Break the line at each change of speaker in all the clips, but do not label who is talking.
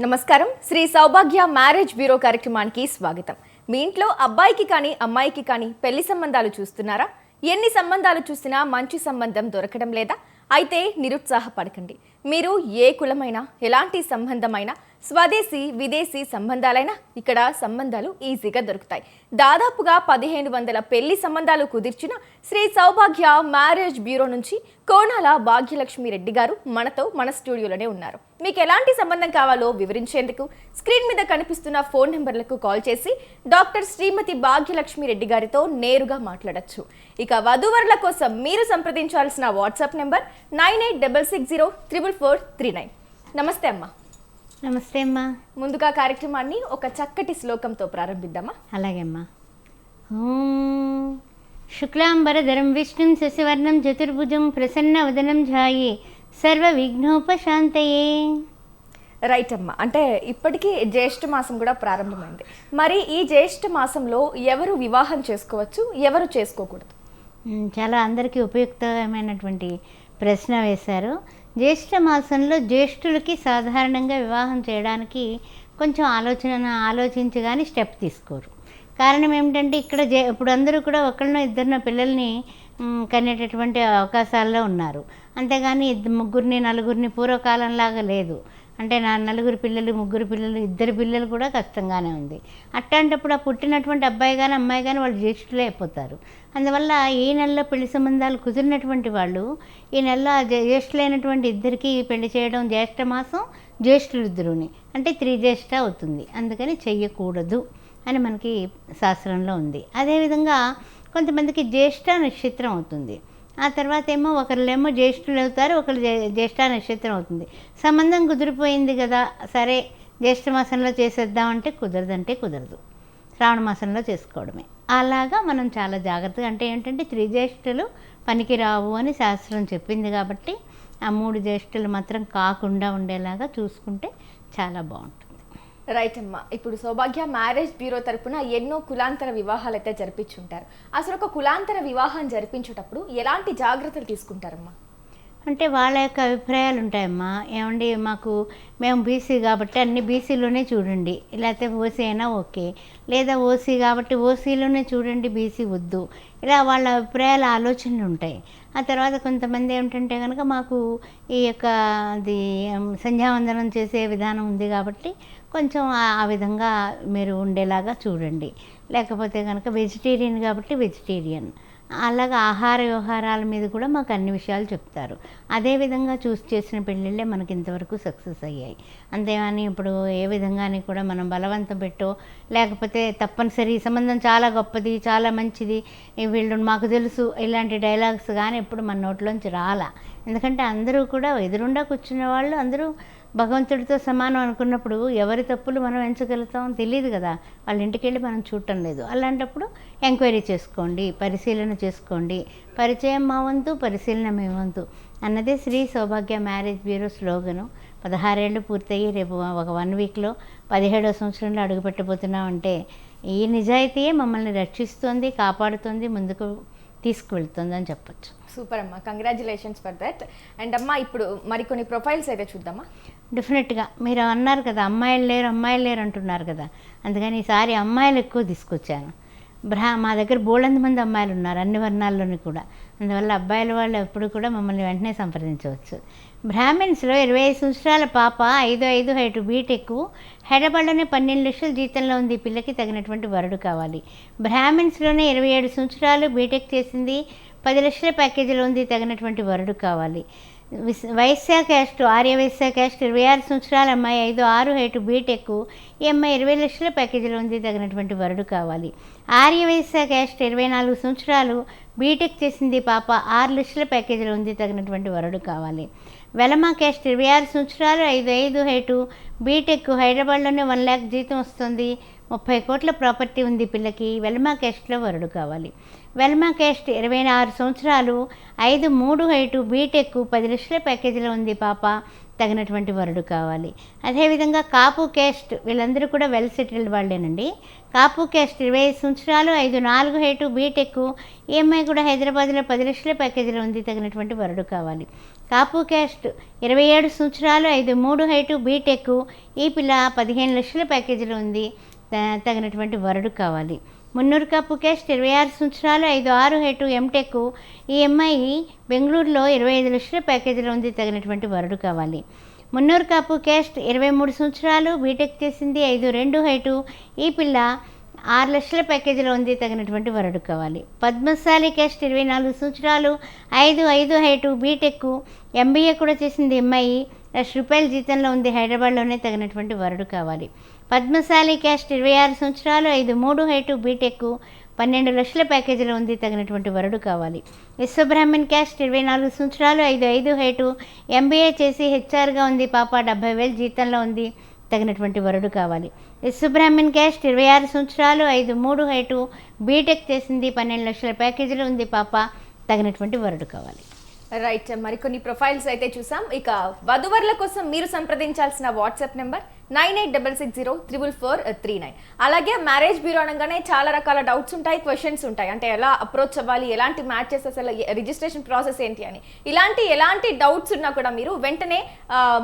నమస్కారం. శ్రీ సౌభాగ్య marriage bureau కార్యక్రమానికి స్వాగతం. మీ ఇంట్లో అబ్బాయికి కానీ అమ్మాయికి కానీ పెళ్లి సంబంధాలు చూస్తున్నారా? ఎన్ని సంబంధాలు చూసినా మంచి సంబంధం దొరకడం లేదా? అయితే నిరుత్సాహపడకండి. మీరు ఏ కులమైనా, ఎలాంటి సంబంధమైనా, స్వదేశీ విదేశీ సంబంధాలైనా ఇక్కడ సంబంధాలు ఈజీగా దొరుకుతాయి. దాదాపుగా 1500 పెళ్లి సంబంధాలు కుదిర్చిన శ్రీ సౌభాగ్య మ్యారేజ్ బ్యూరో నుంచి కోణాల భాగ్యలక్ష్మి రెడ్డి గారు మన స్టూడియోలోనే ఉన్నారు. మీకు ఎలాంటి సంబంధం కావాలో వివరించేందుకు స్క్రీన్ మీద కనిపిస్తున్న ఫోన్ నెంబర్లకు కాల్ చేసి డాక్టర్ శ్రీమతి భాగ్యలక్ష్మి రెడ్డి గారితో నేరుగా మాట్లాడొచ్చు. ఇక వధూవరుల కోసం మీరు సంప్రదించాల్సిన వాట్సాప్ నెంబర్ 9866044439. నమస్తే అమ్మా.
నమస్తే అమ్మా.
ముందుగా కార్యక్రమాన్ని ఒక చక్కటి శ్లోకంతో ప్రారంభిద్దామా?
అలాగే అమ్మా. ఓం శుక్లాంబరధరం విష్ణుం శశివర్ణం చతుర్భుజం ప్రసన్నవదనం ధ్యాయే సర్వ విఘ్నోపశాంతయే.
రైట్ అమ్మా. అంటే ఇప్పటికీ జ్యేష్ఠ మాసం కూడా ప్రారంభమైంది. మరి ఈ జ్యేష్ఠ మాసంలో ఎవరు వివాహం చేసుకోవచ్చు, ఎవరు చేసుకోకూడదు?
చాలా అందరికీ ఉపయుక్తమైనటువంటి ప్రశ్న వేశారు. జ్యేష్ఠ మాసంలో జ్యేష్ఠులకి సాధారణంగా వివాహం చేయడానికి కొంచెం ఆలోచించి కానీ స్టెప్ తీసుకోరు. కారణం ఏమిటంటే ఇక్కడ ఇప్పుడు అందరూ కూడా ఒకళ్ళనో ఇద్దరినో పిల్లల్ని కనేటటువంటి అవకాశాల్లో ఉన్నారు. అంతేగాని ముగ్గురిని నలుగురిని పూర్వకాలంలాగా లేదు. అంటే నలుగురు పిల్లలు, ముగ్గురు పిల్లలు, ఇద్దరు పిల్లలు కూడా కష్టంగానే ఉంది. అట్లాంటప్పుడు ఆ పుట్టినటువంటి అబ్బాయి కానీ అమ్మాయి కానీ వాళ్ళు జ్యేష్ఠులే అయిపోతారు. అందువల్ల ఈ నెలలో పెళ్లి సంబంధాలు కుదిరినటువంటి వాళ్ళు ఈ నెల జ్యేష్ఠులైనటువంటి ఇద్దరికి పెళ్లి చేయడం, జ్యేష్ఠ మాసం జ్యేష్ఠులు ఇద్దరుని అంటే త్రిజ్యేష్ఠ అవుతుంది. అందుకని చెయ్యకూడదు అని మనకి శాస్త్రంలో ఉంది. అదేవిధంగా కొంతమందికి జ్యేష్ఠ నక్షత్రం అవుతుంది. ఆ తర్వాత ఏమో ఒకళ్ళేమో జ్యేష్ఠులు అవుతారు, ఒకళ్ళు జ్యేష్ఠ నక్షత్రం అవుతుంది. సంబంధం కుదిరిపోయింది కదా, సరే జ్యేష్ఠ మాసంలో చేసేద్దామంటే కుదరదంటే కుదరదు, శ్రావణ మాసంలో చేసుకోవడమే. అలాగా మనం చాలా జాగ్రత్తగా, అంటే ఏంటంటే త్రిజ్యేష్ఠులు పనికిరావు అని శాస్త్రం చెప్పింది కాబట్టి ఆ 3 జ్యేష్ఠులు మాత్రం కాకుండా ఉండేలాగా చూసుకుంటే చాలా బాగుంటుంది.
రైట్ అమ్మా. ఇప్పుడు సౌభాగ్య మ్యారేజ్ బ్యూరో తరపున ఎన్నో కులాంతర వివాహాలు అయితే జరిపించుంటారు. అసలు ఒక కులాంతర వివాహం జరిపించేటప్పుడు ఎలాంటి జాగ్రత్తలు తీసుకుంటారమ్మా?
అంటే వాళ్ళ యొక్క అభిప్రాయాలు ఉంటాయమ్మా. ఏమండి మేము బీసీ కాబట్టి అన్ని బీసీలోనే చూడండి, లేకపోతే ఓసీ అయినా ఓకే, లేదా ఓసీ కాబట్టి ఓసీలోనే చూడండి, బీసీ వద్దు, ఇలా వాళ్ళ అభిప్రాయాల ఆలోచనలు ఉంటాయి. ఆ తర్వాత కొంతమంది ఏమిటంటే కనుక మాకు ఈ యొక్క అది సంధ్యావందనం చేసే విధానం ఉంది కాబట్టి కొంచెం ఆ విధంగా మీరు ఉండేలాగా చూడండి, లేకపోతే కనుక వెజిటేరియన్ కాబట్టి వెజిటేరియన్, అలాగా ఆహార వ్యవహారాల మీద కూడా మాకు అన్ని విషయాలు చెప్తారు. అదేవిధంగా చూసి చేసిన పెళ్ళిళ్ళే మనకి ఇంతవరకు సక్సెస్ అయ్యాయి. అంతేగాని ఇప్పుడు ఏ విధంగాని కూడా మనం బలవంతం పెట్టో, లేకపోతే తప్పనిసరి సంబంధం చాలా గొప్పది, చాలా మంచిది, వీళ్ళు మాకు తెలుసు, ఇలాంటి డైలాగ్స్ కానీ ఎప్పుడు మన నోట్లోంచి రాలా. ఎందుకంటే అందరూ కూడా ఎదురుండా కూర్చున్న వాళ్ళు అందరూ భగవంతుడితో సమానం అనుకున్నప్పుడు ఎవరి తప్పులు మనం ఎంచగలుగుతాం తెలియదు కదా, వాళ్ళ ఇంటికి వెళ్ళి మనం చూడటం లేదు. అలాంటప్పుడు ఎంక్వైరీ చేసుకోండి, పరిశీలన చేసుకోండి. పరిచయం మా వంతు, పరిశీలన మీ వంతు అన్నదే శ్రీ సౌభాగ్య మ్యారేజ్ బ్యూరో స్లోగను. 16 ఏళ్ళు పూర్తయ్యి రేపు ఒక 1 వీక్లో 17వ సంవత్సరంలో అడుగుపెట్టబోతున్నామంటే ఈ నిజాయితీయే మమ్మల్ని రక్షిస్తుంది, కాపాడుతుంది, ముందుకు తీసుకువెళ్తుంది అని చెప్పచ్చు.
సూపర్ అమ్మా, కంగ్రాచులేషన్స్ ఫర్ దట్. అండ్ అమ్మా, ఇప్పుడు మరికొన్ని ప్రొఫైల్స్ అయితే చూద్దామా?
డెఫినెట్గా. మీరు అన్నారు కదా అమ్మాయిలు లేరు అంటున్నారు కదా, అందుకని ఈసారి అమ్మాయిలు ఎక్కువ తీసుకొచ్చాను. మా దగ్గర బోల్డంత మంది అమ్మాయిలు ఉన్నారు, అన్ని వర్ణాల్లోని కూడా. అందువల్ల అబ్బాయిల వాళ్ళు ఎప్పుడు కూడా మమ్మల్ని వెంటనే సంప్రదించవచ్చు. బ్రాహ్మిన్స్లో 25 సంవత్సరాల పాప, 5'5" హైట్, బీటెక్, హైదరాబాద్లోనే 12 లక్షల జీతంలో ఉంది. పిల్లకి తగినటువంటి వరుడు కావాలి. బ్రాహ్మిన్స్లోనే 27 సంవత్సరాలు, బీటెక్ చేసింది, 10 లక్షల ప్యాకేజీలో ఉంది, తగినటువంటి వరుడు కావాలి. వైశ్య క్యాస్ట్, ఆర్య వైశ్య క్యాస్ట్, 26 సంవత్సరాల అమ్మాయి, 5'6" హైట్, బీటెక్, ఈ అమ్మాయి 20 లక్షల ప్యాకేజీలో ఉంది, తగినటువంటి వరుడు కావాలి. ఆర్య వైశ్య క్యాస్ట్, 24 సంవత్సరాలు, బీటెక్ చేసింది పాప, 6 లక్షల ప్యాకేజీలో ఉంది, తగినటువంటి వరుడు కావాలి. వెలమా క్యాస్ట్, 26 సంవత్సరాలు, 5'5" హైటు, బీటెక్, హైదరాబాద్లోనే 1 lakh జీతం వస్తుంది, 30 కోట్ల ప్రాపర్టీ ఉంది పిల్లకి, వెలమా క్యాస్ట్లో వరుడు కావాలి. వెల్మా క్యాస్ట్, 26 సంవత్సరాలు, 5'3" హైటు, బీటెక్, 10 లక్షల ప్యాకేజీలో ఉంది పాప, తగినటువంటి వరుడు కావాలి. అదేవిధంగా కాపు క్యాస్ట్, వీళ్ళందరూ కూడా వెల్ సెటిల్డ్ వాళ్ళేనండి. కాపు క్యాస్ట్, 25 సంవత్సరాలు, 5'4" హైటు, బీటెక్, ఈఎంఐ కూడా హైదరాబాద్లో 10 లక్షల ప్యాకేజీలో ఉంది, తగినటువంటి వరుడు కావాలి. కాపు క్యాస్ట్ 27 సంవత్సరాలు 5'3" హైటు బీటెక్, ఈ పిల్ల 15 లక్షల ప్యాకేజీలో ఉంది, తగినటువంటి వరుడు కావాలి. మున్నూరు కాపు క్యాస్ట్ 26 సంవత్సరాలు 5'6" హైటు ఎంటెక్, ఈ అమ్మాయి బెంగళూరులో 25 లక్షల ప్యాకేజీలో ఉంది, తగినటువంటి వరుడు కావాలి. మున్నూరు కాపు క్యాస్ట్ 23 సంవత్సరాలు బీటెక్ చేసింది, 5'2" హైటు, ఈ పిల్ల 6 లక్షల ప్యాకేజీలో ఉంది, తగినటువంటి వరుడు కావాలి. పద్మశాలి క్యాస్ట్ 24 సంవత్సరాలు 5'5" హైటు బీటెక్, ఎంబీఏ కూడా చేసింది అమ్మాయి, ₹1,00,000 జీతంలో ఉంది, హైదరాబాద్లోనే, తగినటువంటి వరుడు కావాలి. పద్మశాలి క్యాస్ట్ 26 సంవత్సరాలు 5'3" హైటు బీటెక్, 12 లక్షల ప్యాకేజీలో ఉంది, తగినటువంటి వరుడు కావాలి. విశ్వబ్రాహ్మణ్ క్యాస్ట్ 24 సంవత్సరాలు 5'5" హైటు, ఎంబీఏ చేసి హెచ్ఆర్గా ఉంది, పాప 70,000 జీతంలో ఉంది, తగినటువంటి వరుడు కావాలి. విశ్వబ్రాహ్మణ్ క్యాస్ట్ 26 సంవత్సరాలు 5'3" హైటు బీటెక్ చేసింది, 12 లక్షల ప్యాకేజీలో ఉంది, పాప, తగినటువంటి వరుడు కావాలి.
రైట్, మరికొన్ని ప్రొఫైల్స్ అయితే చూసాం. ఇక వధువరుల కోసం మీరు సంప్రదించాల్సిన వాట్సాప్ నెంబర్ 9866034439. అలాగే మ్యారేజ్ బ్యూరో అనగానే చాలా రకాల డౌట్స్ ఉంటాయి, క్వశ్చన్స్ ఉంటాయి. అంటే ఎలా అప్రోచ్ అవ్వాలి, ఎలాంటి మ్యాచెస్, అసలు రిజిస్ట్రేషన్ ప్రాసెస్ ఏంటి అని, ఎలాంటి డౌట్స్ ఉన్నా కూడా మీరు వెంటనే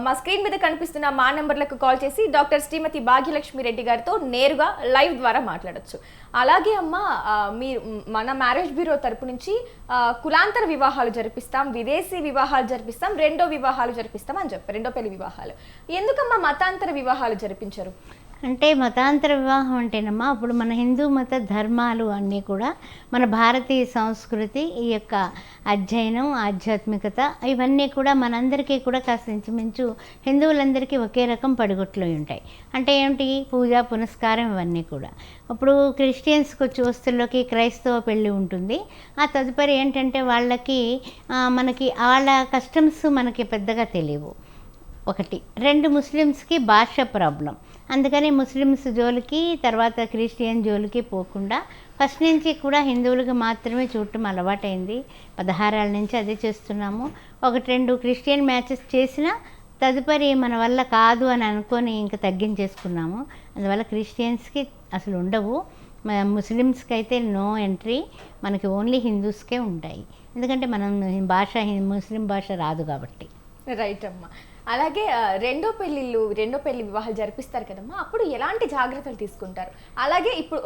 మా స్క్రీన్ మీద కనిపిస్తున్న మా నెంబర్లకు కాల్ చేసి డాక్టర్ శ్రీమతి భాగ్యలక్ష్మి రెడ్డి గారితో నేరుగా లైవ్ ద్వారా మాట్లాడొచ్చు. అలాగే అమ్మ, మీరు మన మ్యారేజ్ బ్యూరో తరపు నుంచి కులాంతర వివాహాలు జరిపిస్తాం, విదేశీ వివాహాలు జరిపిస్తాం, రెండో వివాహాలు జరిపిస్తాం అని చెప్పారు. రెండో పెళ్లి వివాహాలు ఎందుకమ్మా మతాంతర వివాహాలు జరిపించరు?
అంటే మతాంతర వివాహం అంటేనమ్మా, అప్పుడు మన హిందూ మత ధర్మాలు అన్నీ కూడా, మన భారతీయ సంస్కృతి, ఈ యొక్క అధ్యయనం, ఆధ్యాత్మికత, ఇవన్నీ కూడా మనందరికీ కూడా కాస్త ఇంచుమించు హిందువులందరికీ ఒకే రకం పడిగొట్లు ఉంటాయి. అంటే ఏమిటి, పూజ పునస్కారం, ఇవన్నీ కూడా. ఇప్పుడు క్రిస్టియన్స్కి వచ్చి వస్తువుల్లోకి క్రైస్తవ పెళ్ళి ఉంటుంది. ఆ తదుపరి ఏంటంటే వాళ్ళకి మనకి వాళ్ళ కస్టమ్స్ మనకి పెద్దగా తెలియవు, ఒకటి. రెండు, ముస్లిమ్స్కి భాష ప్రాబ్లం. అందుకని ముస్లిమ్స్ జోలికి, తర్వాత క్రిస్టియన్ జోలికి పోకుండా ఫస్ట్ నుంచి కూడా హిందువులకు మాత్రమే చూడటం అలవాటైంది. 16 ఏళ్ళ నుంచి అదే చేస్తున్నాము. 1-2 క్రిస్టియన్ మ్యాచెస్ చేసినా తదుపరి మన వల్ల కాదు అని అనుకొని ఇంకా తగ్గించేసుకున్నాము. అందువల్ల క్రిస్టియన్స్కి అసలు ఉండవు, ముస్లిమ్స్కి అయితే నో ఎంట్రీ, మనకి ఓన్లీ హిందూస్కే ఉంటాయి. ఎందుకంటే మనం ముస్లిం భాష రాదు కాబట్టి.
రైట్ అమ్మా. అలాగే రెండో పెళ్లి వివాహాలు జరిపిస్తారు కదమ్మా, అప్పుడు ఎలాంటి జాగ్రత్తలు తీసుకుంటారు? అలాగే ఇప్పుడు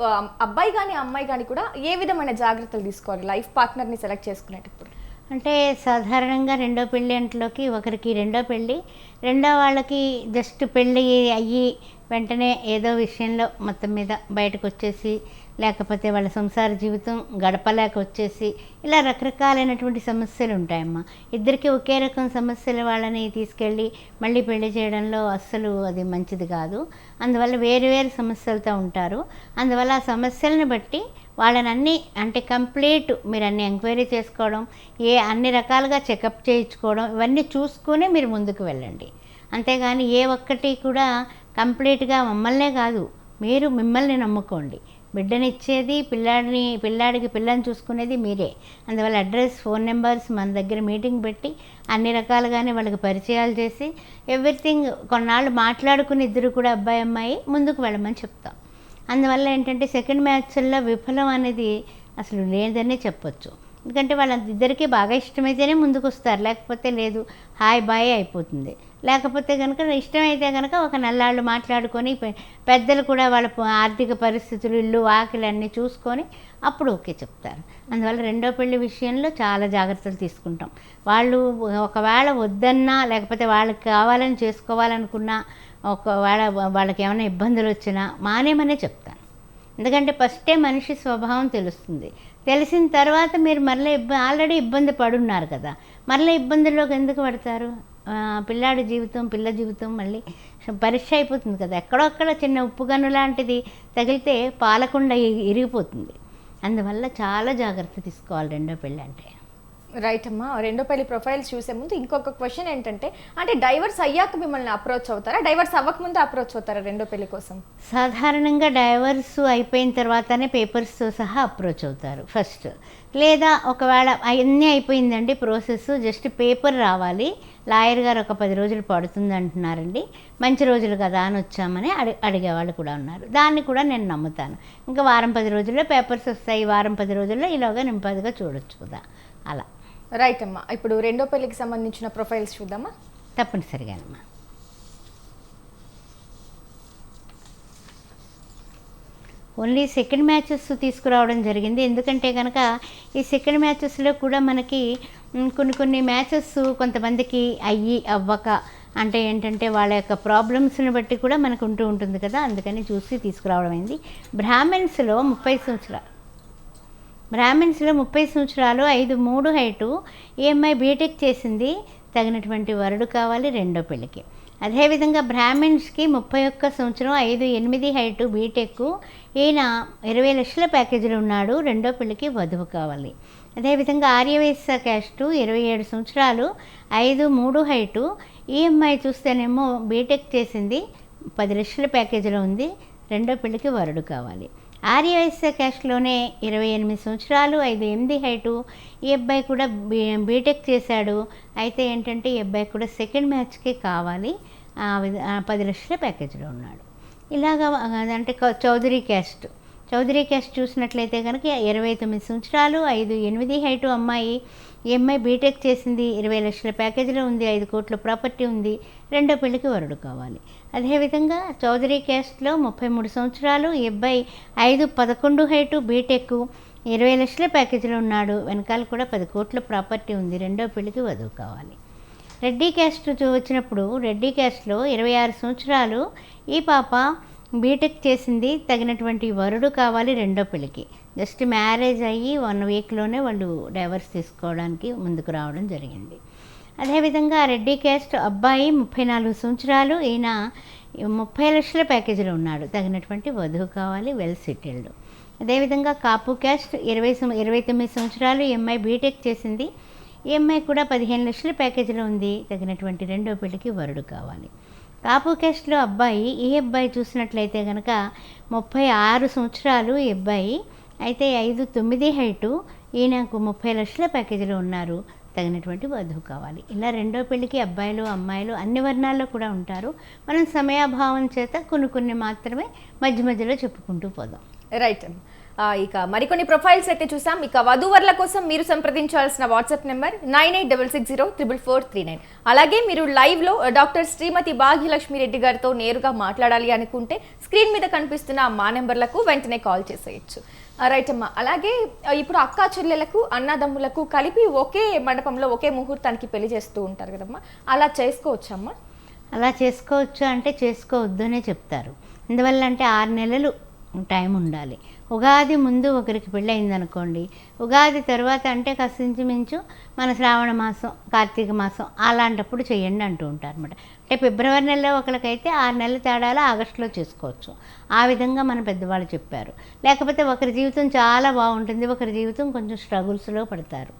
అబ్బాయి కానీ అమ్మాయి కానీ కూడా ఏ విధమైన జాగ్రత్తలు తీసుకోవాలి లైఫ్ పార్ట్నర్ని సెలెక్ట్ చేసుకునేటప్పుడు?
అంటే సాధారణంగా రెండో పెళ్ళి అంట్లోకి ఒకరికి రెండో పెళ్ళి, రెండో వాళ్ళకి జస్ట్ పెళ్ళి అయ్యి వెంటనే ఏదో విషయంలో మొత్తం మీద బయటకు వచ్చేసి, లేకపోతే వాళ్ళ సంసార జీవితం గడపలేక వచ్చేసి, ఇలా రకరకాలైనటువంటి సమస్యలు ఉంటాయమ్మా. ఇద్దరికి ఒకే రకం సమస్యలు వాళ్ళని తీసుకెళ్ళి మళ్ళీ పెళ్లి చేయడంలో అస్సలు అది మంచిది కాదు. అందువల్ల వేరు సమస్యలతో ఉంటారు. అందువల్ల ఆ సమస్యలను బట్టి వాళ్ళని అన్నీ, అంటే కంప్లీట్ మీరు అన్ని ఎంక్వైరీ చేసుకోవడం, అన్ని రకాలుగా చెకప్ చేయించుకోవడం, ఇవన్నీ చూసుకునే మీరు ముందుకు వెళ్ళండి. అంతేగాని ఏ ఒక్కటి కూడా కంప్లీట్గా మమ్మల్నే కాదు, మీరు మిమ్మల్ని నమ్ముకోండి. బిడ్డనిచ్చేది పిల్లాడికి పిల్లని చూసుకునేది మీరే. అందువల్ల అడ్రస్, ఫోన్ నెంబర్స్ మన దగ్గర మీటింగ్ పెట్టి అన్ని రకాలుగానే వాళ్ళకి పరిచయాలు చేసి ఎవ్రీథింగ్ కొన్నాళ్ళు మాట్లాడుకుని ఇద్దరు కూడా అబ్బాయి అమ్మాయి ముందుకు వెళ్ళమని చెప్తాం. అందువల్ల ఏంటంటే సెకండ్ మ్యాచ్ల్లో విఫలం అనేది అసలు లేదనే చెప్పొచ్చు. ఎందుకంటే వాళ్ళిద్దరికీ బాగా ఇష్టమైతేనే ముందుకు వస్తారు, లేకపోతే లేదు, హాయ్ బాయ్ అయిపోతుంది. లేకపోతే కనుక ఇష్టమైతే కనుక ఒక నెల్లాళ్ళు మాట్లాడుకొని పెద్దలు కూడా వాళ్ళ ఆర్థిక పరిస్థితులు, ఇల్లు వాకిలు అన్నీ చూసుకొని అప్పుడు ఓకే చెప్తారు. అందువల్ల రెండో పెళ్లి విషయంలో చాలా జాగ్రత్తలు తీసుకుంటాం. వాళ్ళు ఒకవేళ వద్దన్నా, లేకపోతే వాళ్ళకి కావాలని చేసుకోవాలనుకున్నా, ఒకవేళ వాళ్ళకి ఏమైనా ఇబ్బందులు వచ్చినా మానేమనే చెప్తాను. ఎందుకంటే ఫస్టే మనిషి స్వభావం తెలుస్తుంది. తెలిసిన తర్వాత మీరు మరలా ఆల్రెడీ ఇబ్బంది పడున్నారు కదా, మరలా ఇబ్బందుల్లోకి ఎందుకు పడతారు? పిల్లాడి జీవితం, పిల్ల జీవితం మళ్ళీ పరీక్ష అయిపోతుంది కదా. ఎక్కడొక్కడ చిన్న ఉప్పుగన్ను లాంటిది తగిలితే పాలకుండా ఇరిగిపోతుంది. అందువల్ల చాలా జాగ్రత్త తీసుకోవాలి రెండో పెళ్ళి అంటే.
రైట్ అమ్మా. రెండో పెళ్లి ప్రొఫైల్స్ చూసే ముందు ఇంకొక క్వశ్చన్ ఏంటంటే, అంటే డైవర్స్ అయ్యాక మిమ్మల్ని అప్రోచ్ అవుతారా, డైవర్స్ అవ్వకముందు అప్రోచ్ అవుతారా రెండో పెళ్లి కోసం?
సాధారణంగా డైవర్స్ అయిపోయిన తర్వాతనే పేపర్స్తో సహా అప్రోచ్ అవుతారు ఫస్ట్. లేదా ఒకవేళ అన్నీ అయిపోయిందండి ప్రాసెస్, జస్ట్ పేపర్ రావాలి, లాయర్ గారు ఒక 10 రోజులు పడుతుంది అంటున్నారండి, మంచి రోజులు కదా అని వచ్చామని అడిగేవాళ్ళు కూడా ఉన్నారు. దాన్ని కూడా నేను నమ్ముతాను. ఇంకా వారం 10 రోజుల్లో పేపర్స్ వస్తాయి, వారం 10 రోజుల్లో ఈలోగా నింపదిగా చూడొచ్చు కదా, అలా.
రైట్ అమ్మా, ఇప్పుడు రెండో పెళ్లికి సంబంధించిన ప్రొఫైల్స్ చూద్దామా?
తప్పనిసరిగానమ్మా. ఓన్లీ సెకండ్ మ్యాచెస్ తీసుకురావడం జరిగింది. ఎందుకంటే కనుక ఈ సెకండ్ మ్యాచెస్లో కూడా మనకి కొన్ని మ్యాచెస్ కొంతమందికి అవ్వక అంటే ఏంటంటే వాళ్ళ యొక్క ప్రాబ్లమ్స్ని బట్టి కూడా మనకు ఉంటుంది కదా, అందుకని చూసి తీసుకురావడం అయింది. బ్రాహ్మిన్స్లో 30 సంవత్సరాలు 5'3" హైటు, ఈఎంఐ బీటెక్ చేసింది, తగినటువంటి వరుడు కావాలి రెండో పెళ్ళికి. అదేవిధంగా బ్రాహ్మిన్స్కి 31 సంవత్సరం 5'8" హైటు, బీటెక్, ఈయన 20 లక్షల ప్యాకేజీలో ఉన్నాడు, రెండో పెళ్ళికి వధువు కావాలి. అదేవిధంగా ఆర్యవైశ్య క్యాస్టు 27 సంవత్సరాలు 5'3" హైటు, ఈఎంఐ చూస్తేనేమో బీటెక్ చేసింది, 10 లక్షల ప్యాకేజీలో ఉంది, రెండో పెళ్ళికి వరుడు కావాలి. ఆర్యవైశ్య క్యాస్ట్లోనే 28 సంవత్సరాలు 5'8" హైటు, ఈ అబ్బాయి కూడా బీటెక్ చేశాడు. అయితే ఏంటంటే ఈ అబ్బాయి కూడా సెకండ్ మ్యాచ్కి కావాలి, 10 లక్షల ప్యాకేజీలో ఉన్నాడు. ఇలాగా అంటే చౌదరి క్యాస్ట్ చూసినట్లయితే కనుక 29 సంవత్సరాలు 5'8" హైటు అమ్మాయి, ఈఎంఐ బీటెక్ చేసింది, 20 లక్షల ప్యాకేజీలో ఉంది, 5 కోట్ల ప్రాపర్టీ ఉంది, రెండో పెళ్ళికి వరుడు కావాలి. అదేవిధంగా చౌదరి క్యాస్ట్లో 33 సంవత్సరాలు, ఈ అబ్బాయి 5'11" హైటు, బీటెక్, 20 లక్షల ప్యాకేజీలో ఉన్నాడు, వెనకాల కూడా 10 కోట్ల ప్రాపర్టీ ఉంది, రెండో పెళ్ళికి వధువు కావాలి. రెడ్డి క్యాస్ట్ వచ్చినప్పుడు రెడ్డి క్యాస్ట్లో 26 సంవత్సరాలు, ఈ పాప బీటెక్ చేసింది, తగినటువంటి వరుడు కావాలి రెండో పెళ్ళికి. జస్ట్ మ్యారేజ్ అయ్యి 1 వీక్లోనే వాళ్ళు డైవర్స్ తీసుకోవడానికి ముందుకు రావడం జరిగింది. అదేవిధంగా రెడ్డి క్యాస్ట్ అబ్బాయి 34 సంవత్సరాలు, ఈయన 30 లక్షల ప్యాకేజీలో ఉన్నాడు, తగినటువంటి వధువు కావాలి, వెల్ సెటిల్డ్. అదేవిధంగా కాపు క్యాస్ట్ 29 సంవత్సరాలు, ఈఎంఐ బీటెక్ చేసింది, ఈఎంఐ కూడా 15 లక్షల ప్యాకేజీలో ఉంది, తగినటువంటి రెండో పెళ్ళికి వరుడు కావాలి. కాపు క్యాస్ట్లో అబ్బాయి, ఈ అబ్బాయి చూసినట్లయితే కనుక 36 సంవత్సరాలు ఈ అబ్బాయి, అయితే 5'9" హైటు, ఈయనకు 30 లక్షల ప్యాకేజీలో ఉన్నారు, తగినటువంటి వధువు కావాలి. ఇలా రెండో పెళ్ళికి అబ్బాయిలు అమ్మాయిలు అన్ని వర్ణాల్లో కూడా ఉంటారు. మనం సమయాభావం చేత కొన్ని మాత్రమే మధ్యలో చెప్పుకుంటూ పోదాం.
రైట్. ఇక మరికొన్ని ప్రొఫైల్స్ అయితే చూసాం. ఇక వధూవరుల కోసం మీరు సంప్రదించాల్సిన వాట్సాప్ నెంబర్ 9866044439. అలాగే మీరు లైవ్లో డాక్టర్ శ్రీమతి భాగ్యలక్ష్మి రెడ్డి గారితో నేరుగా మాట్లాడాలి అనుకుంటే స్క్రీన్ మీద కనిపిస్తున్న మా నెంబర్లకు వెంటనే కాల్ చేసేయచ్చు. రైట్ అమ్మా. అలాగే ఇప్పుడు అక్కా చెల్లెలకు అన్నదమ్ములకు కలిపి ఒకే మండపంలో ఒకే ముహూర్తానికి పెళ్లి చేస్తూ ఉంటారు కదమ్మా, అలా చేసుకోవచ్చమ్మా?
అలా చేసుకోవచ్చు అంటే చేసుకోవద్దు అనే చెప్తారు. అందువల్ల అంటే 6 నెలలు టైం ఉండాలి. ఉగాది ముందు ఒకరికి పెళ్ళి అయిందనుకోండి, ఉగాది తర్వాత అంటే కాస్త మించు మన శ్రావణ మాసం, కార్తీక మాసం అలాంటప్పుడు చేయండి అంటూ ఉంటారు అనమాట. అంటే ఫిబ్రవరి నెలలో ఒకరికైతే 6 నెలల తేడాలో ఆగస్టులో చేసుకోవచ్చు. ఆ విధంగా మన పెద్దవాళ్ళు చెప్పారు. లేకపోతే ఒకరి జీవితం చాలా బాగుంటుంది, ఒకరి జీవితం కొంచెం స్ట్రగుల్స్లో పడతారు,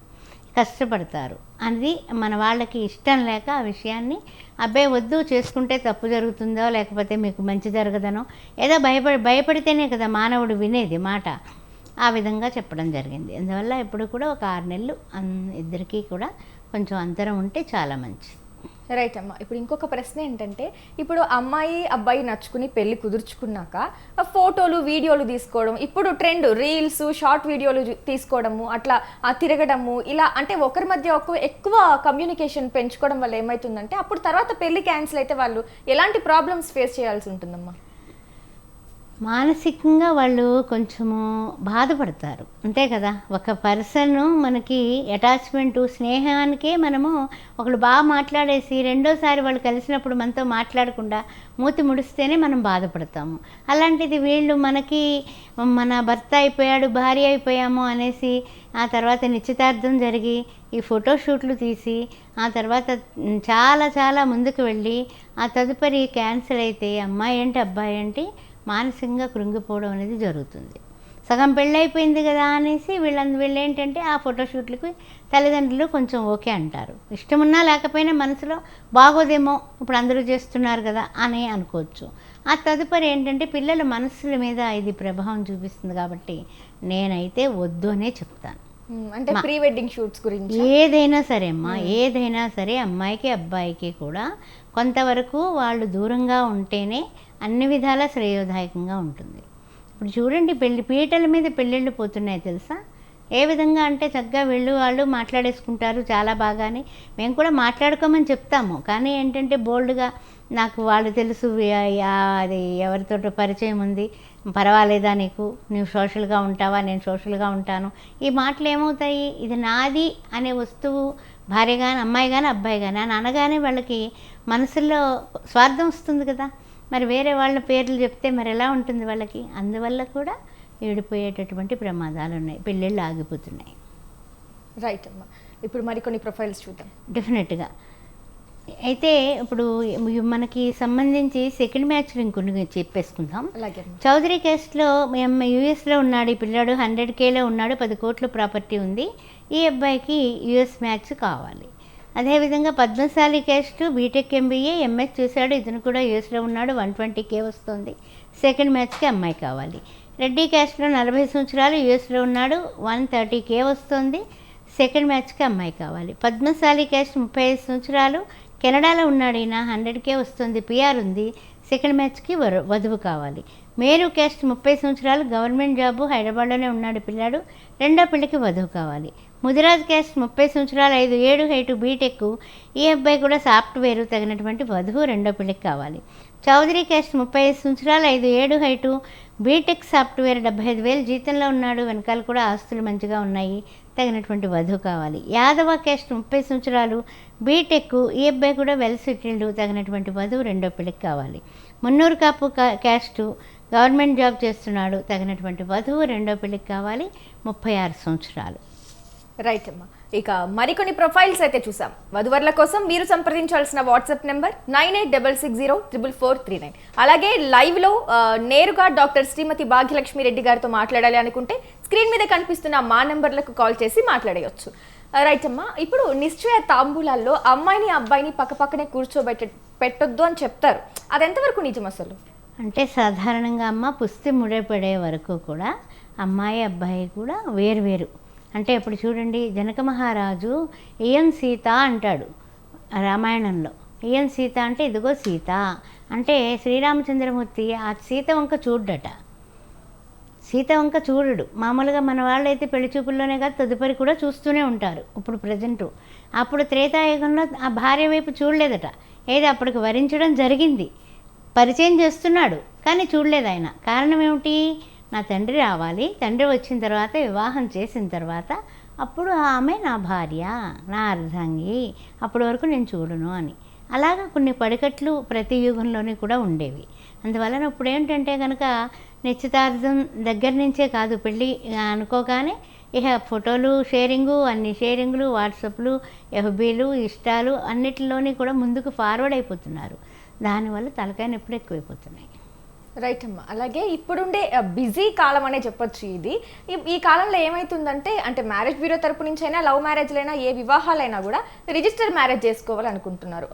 కష్టపడతారు. అది మన వాళ్ళకి ఇష్టం లేక ఆ విషయాన్ని అబ్బాయి వద్దు, చేసుకుంటే తప్పు జరుగుతుందో లేకపోతే మీకు మంచి జరగదనో ఏదో భయపడితేనే కదా మానవుడు వినేది మాట, ఆ విధంగా చెప్పడం జరిగింది. అందువల్ల ఇప్పుడు కూడా ఒక 6 నెలలు ఇద్దరికీ కూడా కొంచెం అంతరం ఉంటే చాలా మంచిది.
రైట్ అమ్మా. ఇప్పుడు ఇంకొక ప్రశ్న ఏంటంటే, ఇప్పుడు అమ్మాయి అబ్బాయి నచ్చుకుని పెళ్లి కుదుర్చుకున్నాక ఫోటోలు వీడియోలు తీసుకోవడం, ఇప్పుడు ట్రెండ్ రీల్స్ షార్ట్ వీడియోలు తీసుకోవడము, అట్లా తిరగడము, ఇలా అంటే ఒకరి మధ్య ఎక్కువ కమ్యూనికేషన్ పెంచుకోవడం వల్ల ఏమవుతుందంటే అప్పుడు తర్వాత పెళ్లి క్యాన్సిల్ అయితే వాళ్ళు ఎలాంటి ప్రాబ్లమ్స్ ఫేస్ చేయాల్సి ఉంటుందమ్మా?
మానసికంగా వాళ్ళు కొంచెము బాధపడతారు, అంతే కదా. ఒక పర్సన్ మనకి అటాచ్మెంటు స్నేహానికే మనము ఒకళ్ళు బాగా మాట్లాడేసి రెండోసారి వాళ్ళు కలిసినప్పుడు మనతో మాట్లాడకుండా మూతి ముడిస్తేనే మనం బాధపడతాము. అలాంటిది వీళ్ళు మనకి మన భర్త అయిపోయాడు, భార్య అయిపోయాము అనేసి ఆ తర్వాత నిశ్చితార్థం జరిగి ఈ ఫోటోషూట్లు తీసి ఆ తర్వాత చాలా ముందుకు వెళ్ళి ఆ తదుపరి క్యాన్సిల్ అయితే అమ్మాయి ఏంటి అబ్బాయి ఏంటి మానసికంగా కృంగిపోవడం అనేది జరుగుతుంది. సగం పెళ్ళైపోయింది కదా అనేసి వీళ్ళు ఏంటంటే ఆ ఫోటోషూట్లకి తల్లిదండ్రులు కొంచెం ఓకే అంటారు. ఇష్టమున్నా లేకపోయినా మనసులో బాగోదేమో ఇప్పుడు అందరూ చేస్తున్నారు కదా అని అనుకోవచ్చు. ఆ తదుపరి ఏంటంటే పిల్లల మనసుల మీద ఇది ప్రభావం చూపిస్తుంది. కాబట్టి నేనైతే వద్దు అనే చెప్తాను.
అంటే ప్రీ వెడ్డింగ్ షూట్స్ గురించి
ఏదైనా సరే అమ్మా, ఏదైనా సరే అమ్మాయికి అబ్బాయికి కూడా కొంతవరకు వాళ్ళు దూరంగా ఉంటేనే అన్ని విధాలా శ్రేయోదాయకంగా ఉంటుంది. ఇప్పుడు చూడండి, పీటల మీద పెళ్ళిళ్ళు పోతున్నాయి తెలుసా. ఏ విధంగా అంటే చక్కగా వాళ్ళు మాట్లాడేసుకుంటారు చాలా బాగానే. మేము కూడా మాట్లాడుకోమని చెప్తాము, కానీ ఏంటంటే బోల్డ్గా నాకు వాళ్ళు తెలుసు, అది ఎవరితోటో పరిచయం ఉంది, పర్వాలేదా నీకు, నువ్వు సోషల్గా ఉంటావా, నేను సోషల్గా ఉంటాను, ఈ మాటలు ఏమవుతాయి, ఇది నాది అనే వస్తువు భార్య కానీ అమ్మాయి కానీ అబ్బాయి కానీ అని అనగానే వాళ్ళకి మనసులో స్వార్థం వస్తుంది కదా. మరి వేరే వాళ్ళ పేర్లు చెప్తే మరి ఎలా ఉంటుంది వాళ్ళకి. అందువల్ల కూడా విడిపోయేటటువంటి ప్రమాదాలు ఉన్నాయి, పెళ్ళిళ్ళు ఆగిపోతున్నాయి.
రైట్ అమ్మా. ఇప్పుడు మరికొన్ని ప్రొఫైల్స్ చూద్దాం.
డెఫినెట్గా. అయితే ఇప్పుడు మనకి సంబంధించి సెకండ్ మ్యాచ్ ఇంకొన్ని చెప్పేసుకుందాం.
అలాగే.
చౌదరి కేసులో మేము యూఎస్లో ఉన్నాడు ఈ పిల్లాడు, 100Kలో ఉన్నాడు, 10 కోట్ల ప్రాపర్టీ ఉంది. ఈ అబ్బాయికి యూఎస్ మ్యాచ్ కావాలి. అదేవిధంగా Padmashali case BTech MBA MS చేశాడు, ఇతను కూడా యూఎస్లో ఉన్నాడు, 120K వస్తుంది. సెకండ్ మ్యాచ్కి అమ్మాయి కావాలి. రెడ్డి క్యాస్ట్లో 40 సంవత్సరాలు యూఎస్లో ఉన్నాడు, 130K వస్తుంది. సెకండ్ మ్యాచ్కి అమ్మాయి కావాలి. పద్మశాలి క్యాస్ట్ 35 సంవత్సరాలు, కెనడాలో ఉన్నాడు, ఈయన 100K వస్తుంది, PR ఉంది. సెకండ్ మ్యాచ్కి వధువు కావాలి. మేరు క్యాస్ట్ 30 సంవత్సరాలు, గవర్నమెంట్ జాబు, హైదరాబాద్లోనే ఉన్నాడు పిల్లాడు, రెండో పెళ్లికి వధువు కావాలి. ముదిరాజ్ క్యాస్ట్ 30 సంవత్సరాలు, 5'7" హైటు, బీటెక్, ఈ అబ్బాయి కూడా సాఫ్ట్వేర్, తగినటువంటి వధువు, రెండో పెళ్లికి కావాలి. చౌదరి క్యాస్ట్ 35 సంవత్సరాలు, 5'7" హైటు, బీటెక్ సాఫ్ట్వేర్, 75,000 జీతంలో ఉన్నాడు, వెనకాల కూడా ఆస్తులు మంచిగా ఉన్నాయి, తగినటువంటి వధువు కావాలి. యాదవ క్యాస్ట్ 30 సంవత్సరాలు, బీటెక్, ఈ అబ్బాయి కూడా వెల్ సెటిల్డ్, తగినటువంటి వధువు, రెండో పెళ్లికి కావాలి. Munnuru Kapu caste, government job చేస్తున్నాడు, తగినటువంటి వధువు, రెండో పెళ్లికి కావాలి, 36 సంవత్సరాలు.
రైట్ అమ్మా. ఇక మరికొన్ని ప్రొఫైల్స్ అయితే చూసాం. వధువర్ల కోసం మీరు సంప్రదించాల్సిన వాట్సాప్ నెంబర్ 9866044439. అలాగే లైవ్లో నేరుగా డాక్టర్ శ్రీమతి భాగ్యలక్ష్మి రెడ్డి గారితో మాట్లాడాలి అనుకుంటే స్క్రీన్ మీద కనిపిస్తున్న మా నెంబర్లకు కాల్ చేసి మాట్లాడేయచ్చు. రైట్ అమ్మా. ఇప్పుడు నిశ్చయ తాంబూలాల్లో అమ్మాయిని అబ్బాయిని పక్కపక్కనే పెట్టొద్దు అని చెప్తారు, అది ఎంతవరకు నిజం అసలు?
అంటే సాధారణంగా అమ్మ పుస్తి ముడిపడే వరకు కూడా అమ్మాయి అబ్బాయి కూడా వేరు. అంటే ఇప్పుడు చూడండి, జనక మహారాజు ఇయం సీత అంటాడు రామాయణంలో. ఇయం సీత అంటే ఇదిగో సీత అంటే శ్రీరామచంద్రమూర్తి ఆ సీత వంక చూడ్డట. సీత వంక చూడడు. మామూలుగా మన వాళ్ళైతే పెళ్లి చూపుల్లోనే కాదు తదుపరి కూడా చూస్తూనే ఉంటారు. ఇప్పుడు ప్రజెంటు, అప్పుడు త్రేతాయుగంలో ఆ భార్య వైపు చూడలేదట. ఏది అప్పటికి వరించడం జరిగింది, పరిచయం చేస్తున్నాడు, కానీ చూడలేదు ఆయన. కారణం ఏమిటి? నా తండ్రి రావాలి, తండ్రి వచ్చిన తర్వాత వివాహం చేసిన తర్వాత అప్పుడు ఆమె నా భార్య, నా అర్ధాంగి, అప్పటి వరకు నేను చూడను అని. అలాగా కొన్ని పడికట్లు ప్రతి యుగంలోనే కూడా ఉండేవి. అందువలన ఇప్పుడు ఏంటంటే కనుక నిశ్చితార్థం దగ్గర నుంచే కాదు, పెళ్ళి అనుకోగానే ఇక ఫోటోలు షేరింగు, అన్ని షేరింగులు, వాట్సాప్లు, FBలు, ఇష్టాలు అన్నిటిలోని కూడా ముందుకు ఫార్వర్డ్ అయిపోతున్నారు. దానివల్ల తలకాయ నొప్పులు ఎక్కువైపోతున్నాయి.
రైట్ అమ్మా. అలాగే ఇప్పుడుండే బిజీ కాలం అనే చెప్పొచ్చు ఇది. ఈ కాలంలో ఏమవుతుందంటే, అంటే మ్యారేజ్ బ్యూరో తరపు నుంచి అయినా, లవ్ మ్యారేజ్లైనా, ఏ వివాహాలైనా కూడా రిజిస్టర్ మ్యారేజ్ చేసుకోవాలనుకుంటున్నారు.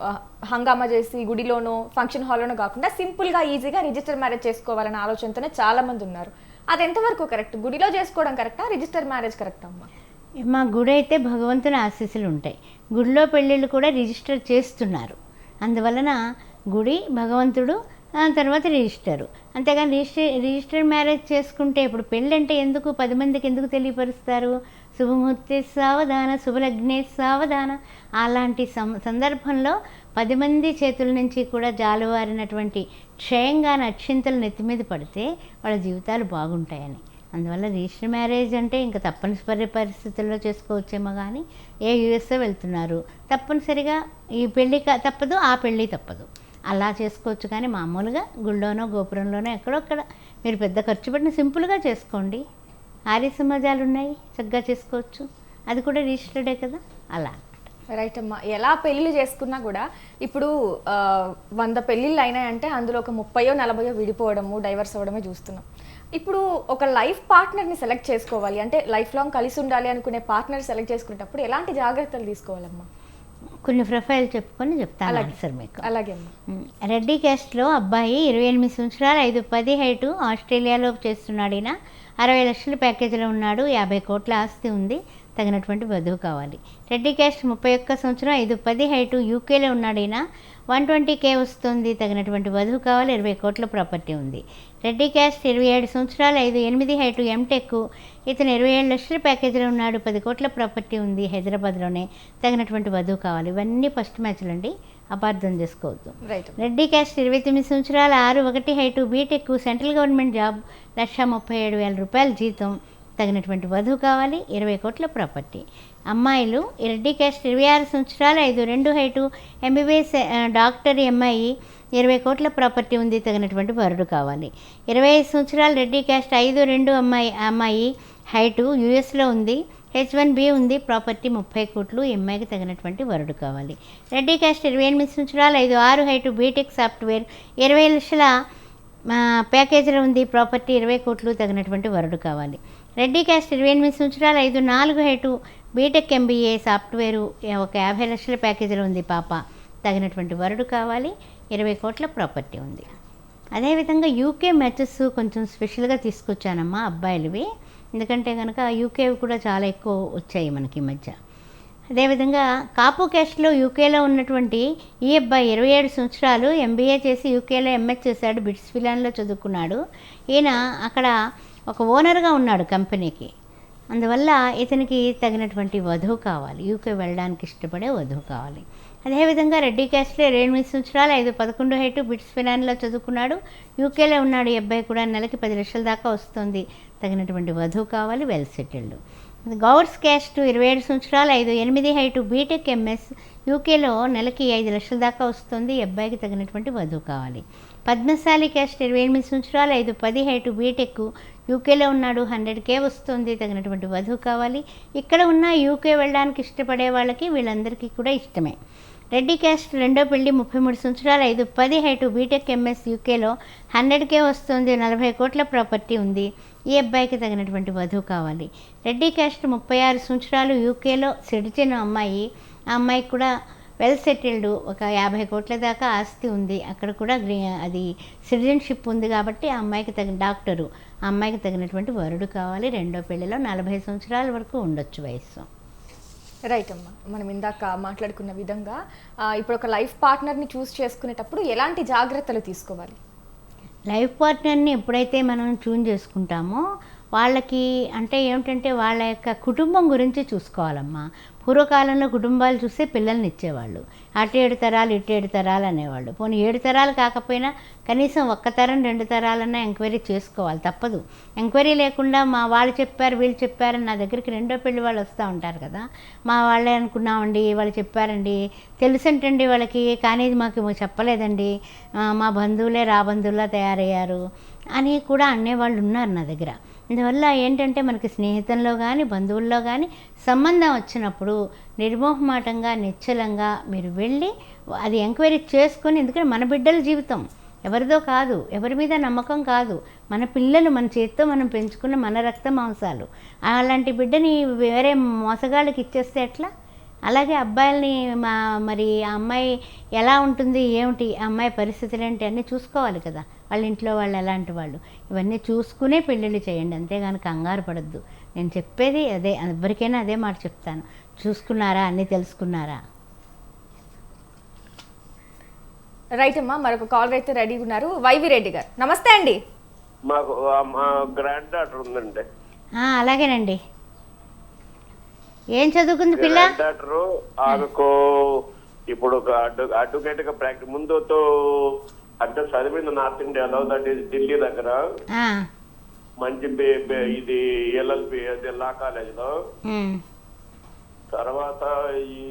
హంగామా చేసి గుడిలోనో ఫంక్షన్ హాల్లోనో కాకుండా సింపుల్గా ఈజీగా రిజిస్టర్ మ్యారేజ్ చేసుకోవాలనే ఆలోచనతోనే చాలా మంది ఉన్నారు. అది ఎంతవరకు కరెక్ట్? గుడిలో చేసుకోవడం కరెక్టా, రిజిస్టర్ మ్యారేజ్ కరెక్టా అమ్మా?
మా గుడి అయితే భగవంతుని ఆశీస్సులు ఉంటాయి. గుడిలో పెళ్ళిళ్ళు కూడా రిజిస్టర్ చేస్తున్నారు. అందువలన గుడి, భగవంతుడు, తర్వాత రిజిస్టరు. అంతేగాని రిజిస్టర్ మ్యారేజ్ చేసుకుంటే ఇప్పుడు పెళ్ళి అంటే ఎందుకు 10 మందికి ఎందుకు తెలియపరుస్తారు? శుభముహూర్తే సావధాన, శుభలగ్నే సావధాన. అలాంటి సందర్భంలో 10 మంది చేతుల నుంచి కూడా జాలువారినటువంటి క్షయంగా అక్షింతలు నెత్తి మీద పడితే వాళ్ళ జీవితాలు బాగుంటాయని. అందువల్ల రిజిస్టర్ మ్యారేజ్ అంటే ఇంకా తప్పనిసరి పరిస్థితుల్లో చేసుకోవచ్చేమో, కానీ USA వెళ్తున్నారు, తప్పనిసరిగా ఈ పెళ్ళి తప్పదు, ఆ పెళ్ళి తప్పదు, అలా చేసుకోవచ్చు. కానీ మామూలుగా గుళ్ళోనో గోపురంలోనో ఎక్కడొక్కడ మీరు పెద్ద ఖర్చు పెట్టిన సింపుల్గా చేసుకోండి. ఆర్య సమాజాలు ఉన్నాయి, చక్కగా చేసుకోవచ్చు, అది కూడా రిజిస్టర్డే కదా. అలా
రైట్ అమ్మా. ఎలా పెళ్ళిళ్ళు చేసుకున్నా కూడా ఇప్పుడు 100 పెళ్ళిళ్ళు అయినాయంటే అందులో ఒక 30-40 విడిపోవడము, డైవర్స్ అవ్వడమే చూస్తున్నాం. ఇప్పుడు ఒక లైఫ్ పార్ట్నర్ని సెలెక్ట్ చేసుకోవాలి అంటే, లైఫ్ లాంగ్ కలిసి ఉండాలి అనుకునే పార్ట్నర్ సెలెక్ట్ చేసుకునేటప్పుడు ఎలాంటి జాగ్రత్తలు తీసుకోవాలమ్మా?
కొన్ని ప్రొఫైల్ చెప్పుకొని చెప్తాను ఆన్సర్ మీకు.
అలాగే.
రెడ్డి క్యాస్ట్లో అబ్బాయి 28 సంవత్సరాలు, 5'10" హైటు, ఆస్ట్రేలియాలో చేస్తున్నాడు. ఈయన 60 లక్షల ప్యాకేజీలో ఉన్నాడు, 50 కోట్ల ఆస్తి ఉంది, తగినటువంటి వధువు కావాలి. రెడ్డి క్యాస్ట్ 31 సంవత్సరం, 5'10" హైటు, UKలో ఉన్నాడు. ఈయన 120K వస్తుంది, తగినటువంటి వధువు కావాలి, 20 కోట్ల ప్రాపర్టీ ఉంది. రెడ్డి క్యాస్ట్ 27 సంవత్సరాలు, 5'8" హైటు, ఎంటెక్, ఇతను 27 లక్షల ప్యాకేజీలో ఉన్నాడు, 10 కోట్ల ప్రాపర్టీ ఉంది, హైదరాబాద్లోనే, తగినటువంటి వధువు కావాలి. ఇవన్నీ ఫస్ట్ మ్యాచ్లు అండి, అపార్థం చేసుకోవద్దు.
రైట్.
రెడ్డి క్యాస్ట్ 29 సంవత్సరాలు, 6'1" height, BTech, central government job, 1,37,000 రూపాయల జీతం, తగినటువంటి వధువు కావాలి, 20 కోట్ల ప్రాపర్టీ. అమ్మాయిలు రెడ్డి క్యాస్ట్ 26 సంవత్సరాలు, 5'2" హైటు, MBBS డాక్టర్, ఎంఐ, 20 కోట్ల ప్రాపర్టీ ఉంది, తగినటువంటి వరుడు కావాలి. 25 సంవత్సరాలు రెడ్డి క్యాస్ట్, 5'2" అమ్మాయి, హైటు, యూఎస్లో ఉంది, H1B ఉంది, ప్రాపర్టీ 30 కోట్లు, ఎంఐకి తగినటువంటి వరుడు కావాలి. రెడ్డి క్యాస్ట్ 28 సంవత్సరాలు, 5'6" హైటు, బీటెక్ సాఫ్ట్వేర్, 20 లక్షల ప్యాకేజీలో ఉంది, ప్రాపర్టీ 20 కోట్లు, తగినటువంటి వరుడు కావాలి. రెడ్డి క్యాస్ట్ 28 సంవత్సరాలు, 5'4" హైటు, బీటెక్ MBA సాఫ్ట్వేరు, ఒక 50 లక్షల ప్యాకేజీలో ఉంది, పాప, తగినటువంటి వరుడు కావాలి, 20 కోట్ల ప్రాపర్టీ ఉంది. అదేవిధంగా యూకే మ్యాచెస్ కొంచెం స్పెషల్గా తీసుకొచ్చానమ్మా అబ్బాయిలవి, ఎందుకంటే కనుక యూకేవి కూడా చాలా ఎక్కువ వచ్చాయి మనకి ఈ మధ్య. అదేవిధంగా కాపు క్యాస్ట్లో యూకేలో ఉన్నటువంటి ఈ అబ్బాయి 27 సంవత్సరాలు, MBA చేసి యూకేలో MS చేశాడు, బిట్స్విలాన్లో చదువుకున్నాడు. ఈయన అక్కడ ఒక ఓనర్గా ఉన్నాడు కంపెనీకి, అందువల్ల ఇతనికి తగినటువంటి వధువు కావాలి, యూకే వెళ్ళడానికి ఇష్టపడే వధువు కావాలి. అదేవిధంగా రెడ్డి క్యాస్ట్లో 28 సంవత్సరాలు, 5'11" హైటు, బిట్స్విలాన్లో చదువుకున్నాడు, యూకేలో ఉన్నాడు. ఈ అబ్బాయి కూడా నెలకి 10 లక్షల దాకా వస్తుంది, తగినటువంటి వధువు కావాలి, వెల్ సెటిల్డ్. గౌడ్స్ క్యాస్ట్ 27 సంవత్సరాలు, 5'8" హైటు, బీటెక్ MS, యూకేలో నెలకి 5 లక్షల దాకా వస్తుంది, ఈ అబ్బాయికి తగినటువంటి వధువు కావాలి. పద్మశాలి క్యాస్ట్ 28 సంవత్సరాలు, 5'10" హైటు, బీటెక్, యూకేలో ఉన్నాడు, 100K వస్తుంది, తగినటువంటి వధువు కావాలి. ఇక్కడ ఉన్న యూకే వెళ్ళడానికి ఇష్టపడే వాళ్ళకి వీళ్ళందరికీ కూడా ఇష్టమే. రెడ్డి క్యాస్ట్ రెండో పెళ్లి, 33 సంవత్సరాలు, 5'10" హైటు, బీటెక్ MS, యూకేలో 100K వస్తుంది, 40 కోట్ల ప్రాపర్టీ ఉంది, ఈ అబ్బాయికి తగినటువంటి వధువు కావాలి. రెడ్డి క్యాస్ట్ 36 సంవత్సరాలు, యూకేలో సిటిజన్ అమ్మాయి, ఆ అమ్మాయికి కూడా వెల్ సెటిల్డ్, ఒక 50 కోట్ల దాకా ఆస్తి ఉంది, అక్కడ కూడా అది సిటిజన్షిప్ ఉంది కాబట్టి ఆ అమ్మాయికి తగిన డాక్టరు, ఆ అమ్మాయికి తగినటువంటి వరుడు కావాలి. రెండో పెళ్లిలో 40 సంవత్సరాల వరకు ఉండొచ్చు వయస్సు.
రైట్ అమ్మా, మనం ఇందాక మాట్లాడుకున్న విధంగా ఇప్పుడు ఒక లైఫ్ పార్ట్నర్ని చూస్ చేసుకునేటప్పుడు ఎలాంటి జాగ్రత్తలు తీసుకోవాలి?
లైఫ్ పార్ట్నర్ని ఎప్పుడైతే మనం చూన్ చేసుకుంటామో వాళ్ళకి అంటే ఏమిటంటే వాళ్ళ యొక్క కుటుంబం గురించి చూసుకోవాలమ్మా. పూర్వకాలంలో కుటుంబాలు చూస్తే పిల్లల్ని ఇచ్చేవాళ్ళు, అటు 7 తరాలు ఇటు 7 తరాలు అనేవాళ్ళు. పోనీ 7 తరాలు కాకపోయినా కనీసం 1 తరం 2 తరాలన్నా ఎంక్వైరీ చేసుకోవాలి, తప్పదు. ఎంక్వైరీ లేకుండా మా వాళ్ళు చెప్పారు వీళ్ళు చెప్పారని నా దగ్గరికి రెండో పెళ్లి వాళ్ళు వస్తూ ఉంటారు కదా, మా వాళ్ళే అనుకున్నామండి, వాళ్ళు చెప్పారండి, తెలుసంటండి వాళ్ళకి, కానీ ఇది మాకు చెప్పలేదండి, మా బంధువులే రాబంధువులా తయారయ్యారు అని కూడా అనేవాళ్ళు ఉన్నారు నా దగ్గర. అందువల్ల ఏంటంటే మనకి స్నేహితుల్లో కానీ బంధువుల్లో కానీ సంబంధం వచ్చినప్పుడు నిర్మోహమాటంగా నిశ్చలంగా మీరు వెళ్ళి అది ఎంక్వైరీ చేసుకొని, ఎందుకంటే మన బిడ్డల జీవితం ఎవరిదో కాదు, ఎవరి మీద నమ్మకం కాదు, మన పిల్లలు మన చేతితో మనం పెంచుకున్న మన రక్త మాంసాలు, అలాంటి బిడ్డని వేరే మోసగాళ్ళకి ఇచ్చేస్తే ఎట్లా? అలాగే అబ్బాయిల్ని మరి ఆ అమ్మాయి ఎలా ఉంటుంది ఏమిటి, ఆ అమ్మాయి పరిస్థితులు ఏంటి అన్నీ చూసుకోవాలి కదా, వాళ్ళ ఇంట్లో వాళ్ళు ఎలాంటి వాళ్ళు, ఇవన్నీ చూసుకునే పెళ్ళిళ్ళు చేయండి, అంతేగాని కంగారు పడద్దు. నేను చెప్పేది అదే, ఎవరికైనా అదే మాట చెప్తాను, చూసుకున్నారా, అన్నీ తెలుసుకున్నారా.
రైట్ అమ్మా, మరొక కాల్ అయితే రెడీగా ఉన్నారు. వైవి రెడ్డి గారు, నమస్తే అండి.
మాకు మా గ్రాండ్ డాటర్ ఉందండి.
అలాగేనండి. ఏం చదువుకుంది పిల్ల?
గ్రాండ్ డాటర్, ఆమెకు ఇప్పుడు అడ్వకేట్ గా ప్రాక్టీస్ ముందుతో అంటే చదివింది నార్త్ ఇండియాలో, దట్ ఈస్ ఢిల్లీ దగ్గర మంచి ఇది LLB అది లా కాలేజ్ లో. తర్వాత ఈ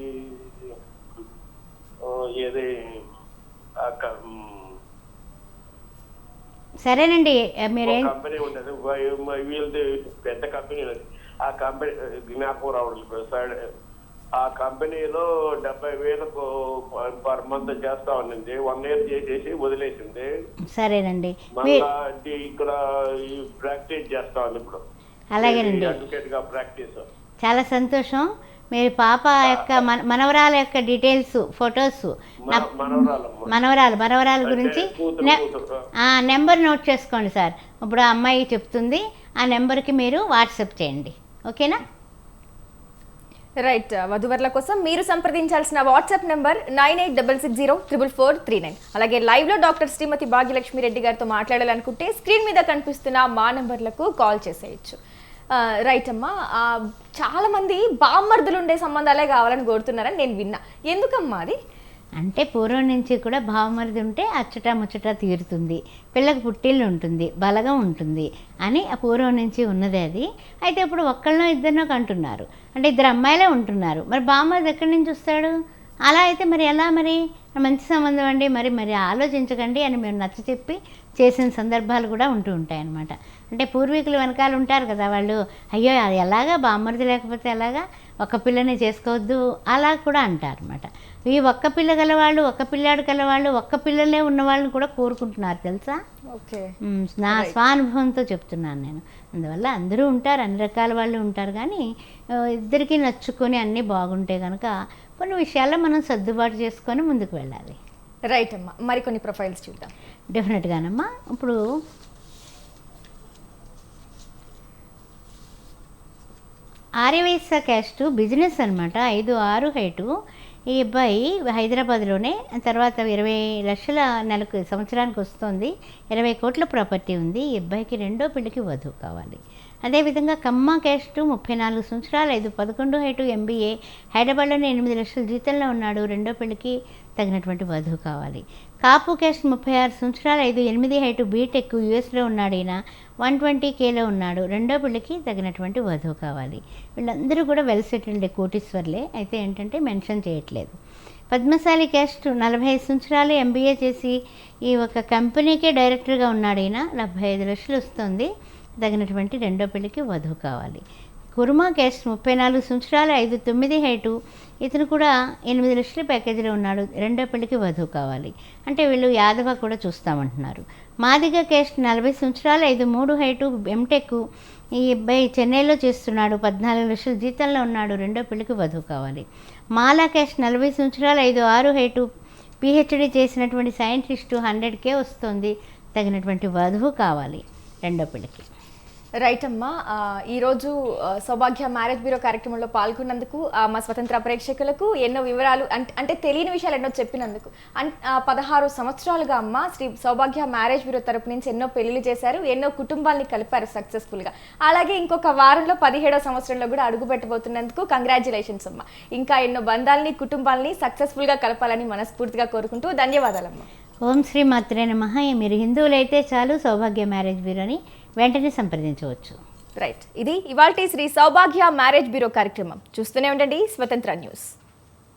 ఏది
సరేనండి, మీరేం
కంపెనీ ఉండదు వీళ్ళది పెద్ద కంపెనీ, ఆ కంపెనీ జ్ఞాపకం రావడం, ఆ కంపెనీలో 70,000 పర్ మంత్ చేస్తా ఉన్నింది. 1 year చేసేసి వదిలేసింది.
సరేనండి,
మళ్ళా ఇక్కడ ప్రాక్టీస్ చేస్తా ఉంది ఇప్పుడు.
అలాగేనండి,
అడ్వకేట్ గా ప్రాక్టీస్.
చాలా సంతోషం. మీరు పాప యొక్క మనవరాల యొక్క డీటెయిల్స్, ఫొటోస్, మనవరాల గురించి నెంబర్ నోట్ చేసుకోండి సార్. ఇప్పుడు ఆ అమ్మాయి చెప్తుంది, ఆ నెంబర్కి మీరు వాట్సాప్ చేయండి, ఓకేనా?
రైట్, వధువర్ల కోసం మీరు సంప్రదించాల్సిన వాట్సాప్ నెంబర్ 9866044439. అలాగే లైవ్ లో డాక్టర్ శ్రీమతి భాగ్యలక్ష్మి రెడ్డి గారితో మాట్లాడాలనుకుంటే స్క్రీన్ మీద కనిపిస్తున్న మా నెంబర్లకు కాల్ చేసేయచ్చు. రైట్ అమ్మా, చాలా మంది బామ్మర్దులు ఉండే సంబంధాలే కావాలని కోరుతున్నారని నేను విన్నా. ఎందుకమ్మా అది?
అంటే పూర్వం నుంచి కూడా భావమరిది ఉంటే అచ్చట ముచ్చట తీరుతుంది, పిల్లకి పుట్టిల్లు ఉంటుంది, బలగం ఉంటుంది అని ఆ పూర్వం నుంచి ఉన్నదే అది. అయితే ఇప్పుడు ఒక్కళ్ళనో ఇద్దరినో కంటున్నారు, అంటే ఇద్దరు అమ్మాయిలే ఉంటున్నారు, మరి బామ్మరిది ఎక్కడి నుంచి వస్తాడు? అలా అయితే మరి ఎలా? మరి మంచి సంబంధం అండి, మరి ఆలోచించకండి అని మేము నచ్చ చెప్పి చేసిన సందర్భాలు కూడా ఉంటూ ఉంటాయన్నమాట. అంటే పూర్వీకులు వెనకాల ఉంటారు కదా వాళ్ళు, అయ్యో అది ఎలాగా బామ్మరిది లేకపోతే ఎలాగా, ఒక్క పిల్లని చేసుకోవద్దు అలా కూడా అంటారు అనమాట. ఈ ఒక్క పిల్ల గలవాళ్ళు, ఒక్క పిల్లాడు గలవాళ్ళు, ఒక్క పిల్లలే ఉన్న వాళ్ళని కూడా కోరుకుంటున్నారు తెలుసా.
ఓకే,
నా స్వానుభవంతో చెప్తున్నాను నేను. అందువల్ల అందరూ ఉంటారు, అన్ని రకాల వాళ్ళు ఉంటారు, కానీ ఇద్దరికీ నచ్చుకొని అన్నీ బాగుంటే కనుక కొన్ని విషయాల్లో మనం సర్దుబాటు చేసుకొని ముందుకు వెళ్ళాలి.
రైట్ అమ్మా, మరి కొన్ని ప్రొఫైల్స్ చూద్దాం.
డెఫినెట్గానమ్మా. ఇప్పుడు ఆర్యవైశ్య క్యాస్ట్, బిజినెస్ అనమాట, 5'6" హైటు. ఈ అబ్బాయి హైదరాబాద్లోనే, తర్వాత 20 లక్షల నెలకు సంవత్సరానికి వస్తుంది, 20 కోట్ల ప్రాపర్టీ ఉంది. ఈ అబ్బాయికి రెండో పెళ్లికి వధువు కావాలి. అదేవిధంగా కమ్మ క్యాస్ట్, 34 సంవత్సరాలు, 5'11" హైటు, MBA, హైదరాబాద్లోనే 8 లక్షల జీతంలో ఉన్నాడు, రెండో పెళ్లికి తగినటువంటి వధువు కావాలి. కాపు క్యాస్ట్, 36 సంవత్సరాలు, 5'8" హైటు, బీటెక్, యూఎస్లో ఉన్నాడు ఈయన, 120Kలో ఉన్నాడు, రెండో పెళ్లికి తగినటువంటి వధువు కావాలి. వీళ్ళందరూ కూడా వెల్ సెటిల్డ్ కోటీశ్వర్లే, అయితే ఏంటంటే మెన్షన్ చేయట్లేదు. పద్మశాలి క్యాస్ట్, 45 సంవత్సరాలు, MBA చేసి ఈ ఒక కంపెనీకే డైరెక్టర్గా ఉన్నాడు ఈయన, 75 లక్షలు వస్తుంది, తగినటువంటి రెండో పెళ్లికి వధువు కావాలి. కుర్మా క్యాస్ట్, 34 సంవత్సరాలు, 5'9" హైటు, ఇతను కూడా 8 లక్షల ప్యాకేజీలో ఉన్నాడు, రెండో పెళ్లికి వధువు కావాలి. అంటే వీళ్ళు యాదవ కూడా చూస్తామంటున్నారు. మాదిగ క్యాస్ట్, 40 సంవత్సరాలు, 5'3" హైటు, ఎంటెక్, ఈ అబ్బాయి చెన్నైలో చేస్తున్నాడు, 14 లక్షల జీతంలో ఉన్నాడు, రెండో పెళ్లికి వధువు కావాలి. మాలా క్యాస్ట్, 40 సంవత్సరాలు, 5'6" హైటు, PhD చేసినటువంటి సైంటిస్టు, 100K వస్తుంది, తగినటువంటి వధువు కావాలి రెండో పెళ్లికి.
రైట్ అమ్మా, ఈరోజు సౌభాగ్య మ్యారేజ్ బ్యూరో కార్యక్రమంలో పాల్గొన్నందుకు మా స్వతంత్ర ప్రేక్షకులకు ఎన్నో వివరాలు, అంటే తెలియని విషయాలు ఎన్నో చెప్పినందుకు. 16 సంవత్సరాలుగా అమ్మ శ్రీ సౌభాగ్య మ్యారేజ్ బ్యూరో తరపు నుంచి ఎన్నో పెళ్లిళ్ళు చేశారు, ఎన్నో కుటుంబాలని కలిపారు సక్సెస్ఫుల్గా. అలాగే ఇంకొక వారంలో 17వ సంవత్సరంలో కూడా అడుగు పెట్టబోతున్నందుకు కంగ్రాచులేషన్స్ అమ్మ. ఇంకా ఎన్నో బంధాలని, కుటుంబాలని సక్సెస్ఫుల్గా కలపాలని మనస్ఫూర్తిగా కోరుకుంటూ ధన్యవాదాలమ్మా.
ఓం శ్రీ మాత్రే నమః. మీరు హిందువులైతే చాలు, సౌభాగ్య మ్యారేజ్ బ్యూరోని వెంటనే సంప్రదించవచ్చు.
రైట్, ఇది ఇవాల్టి శ్రీ సౌభాగ్య మ్యారేజ్ బ్యూరో కార్యక్రమం. చూస్తూనే ఉండండి స్వతంత్ర న్యూస్.